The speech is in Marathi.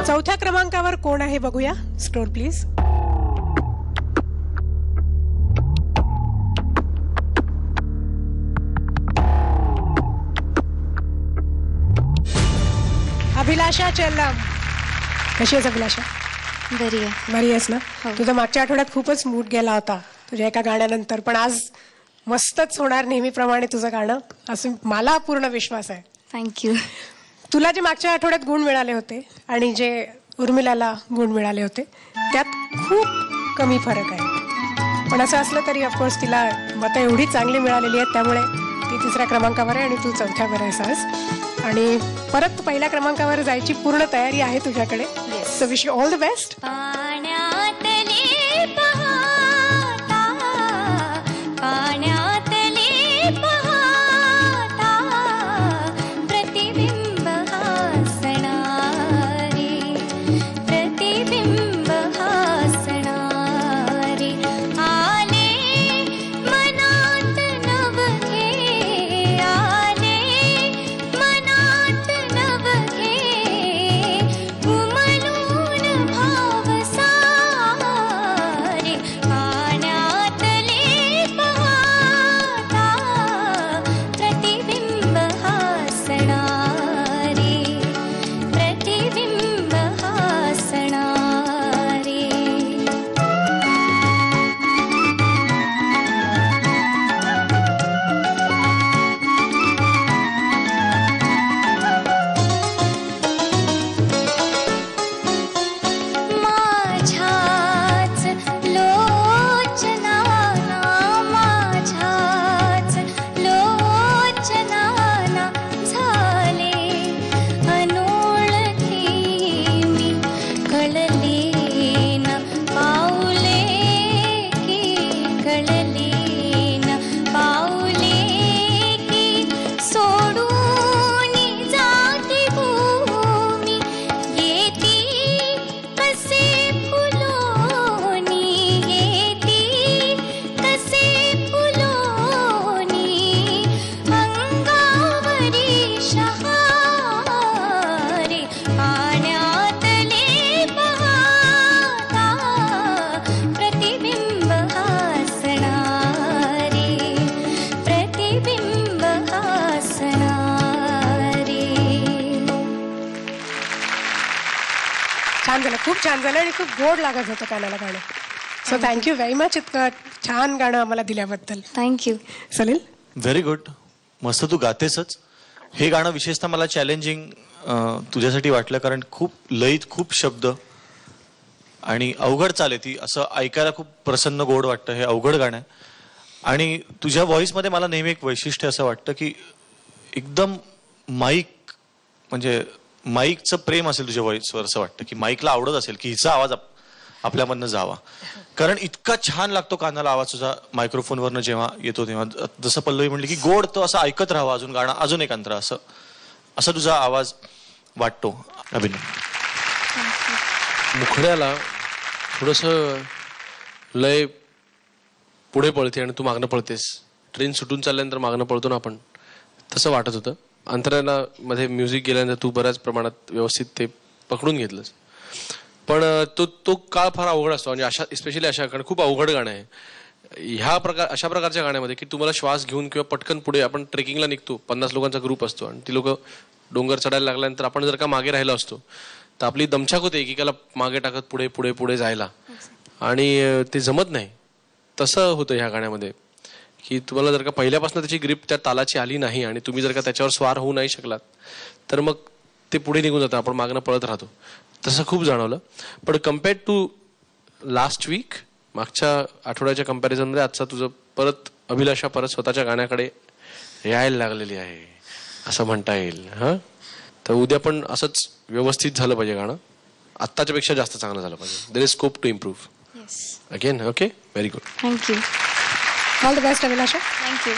चौथ्या क्रमांकावर कोण आहे बघूया. Scroll please. अभिलाषा चेल्लम. कशी आहेस अभिलाषा? बरी आहे. बरी आहेस ना? हो. तुझा मागच्या आठवड्यात खूपच मूड गेला होता तुझ्या एका गाण्यानंतर, पण आज मस्तच होणार नेहमीप्रमाणे तुझं गाणं, असं मला पूर्ण विश्वास आहे. थँक्यू. तुला जे मागच्या आठवड्यात गुण मिळाले होते आणि जे उर्मिलाला गुण मिळाले होते त्यात खूप कमी फरक आहे. पण असं असलं तरी ऑफकोर्स तिला मतं एवढी चांगली मिळालेली आहेत, त्यामुळे ती तिसऱ्या क्रमांकावर आहे आणि तू चौथ्यावर आहेस आज. आणि परत पहिल्या क्रमांकावर जायची पूर्ण तयारी आहे तुझ्याकडे. So wish you all the best. छान झालं, खूप छान झालं आणि खूप गोड लागत होतं कानाला गाणं. सो थँक्यू व्हेरी मच इतकं छान गाणं आम्हाला दिल्याबद्दल. थँक्यू. सलील. Very good. मस्त तू गातेसच. हे गाणं विशेषतः मला चॅलेंजिंग तुझ्यासाठी वाटलं, कारण खूप लयीत खूप शब्द आणि अवघड चाल आहे ती. असं ऐकायला खूप प्रसन्न गोड वाटतं. हे अवघड गाणं आहे. आणि तुझ्या व्हॉइसमध्ये मला नेहमी एक वैशिष्ट्य असं वाटतं की एकदम माईक, म्हणजे माईकचं प्रेम असेल तुझ्या व्हॉइसवर. असं वाटतं की माईकला आवडत असेल की हिचा आवाज आपल्यामधनं जावा, कारण इतका छान लागतो कानाला आवाज तुझा मायक्रोफोनवरनं जेव्हा येतो तेव्हा. जसं पल्लवी म्हणली की गोड तो असं ऐकत राहावं अजून गाणं अजून एक अंतर, असं असं तुझा आवाज वाटतो. अभिनय. मुखड्याला थोडंसं लय पुढे पळते आणि तू मागणं पळतेस. ट्रेन सुटून चालल्यानंतर मागणं पळतो ना आपण, तसं वाटत होतं. अंतराला मध्ये म्युझिक गेल्यानंतर तू बऱ्याच प्रमाणात व्यवस्थित ते पकडून घेतलंस. पण तो काळ फार अवघड असतो आणि अशा स्पेशली अशा, कारण खूप अवघड गाणं आहे. अशा प्रकारच्या गाण्यामध्ये की तुम्हाला श्वास घेऊन किंवा पटकन पुढे, आपण ट्रेकिंगला निघतो, 50 लोकांचा ग्रुप असतो आणि ती लोक डोंगर चढायला लागल्यानंतर आपण जर का मागे राहिलो असतो तर आपली दमछाक होते एकेकाला मागे टाकत पुढे पुढे पुढे जायला, आणि ते जमत नाही. तसं होतं ह्या गाण्यामध्ये की तुम्हाला जर का पहिल्यापासून त्याची ग्रिप त्या तालाची आली नाही आणि तुम्ही जर का त्याच्यावर स्वार होऊ नाही शकलात तर मग ते पुढे निघून जातं, आपण मागणं पळत राहतो. तसं खूप जाणवलं. पण कम्पेअर्ड टू लास्ट वीक, मागच्या आठवड्याच्या कम्पॅरिझनमध्ये आजचा तुझं परत अभिलाषा परत स्वतःच्या गाण्याकडे यायला लागलेली आहे असं म्हणता येईल. हां, तर उद्या पण असंच व्यवस्थित झालं पाहिजे गाणं, आत्ताच्या पेक्षा जास्त चांगलं झालं पाहिजे. There is scope to improve again. Okay, very good. Thank you. All the best Abhilasha. Thank you.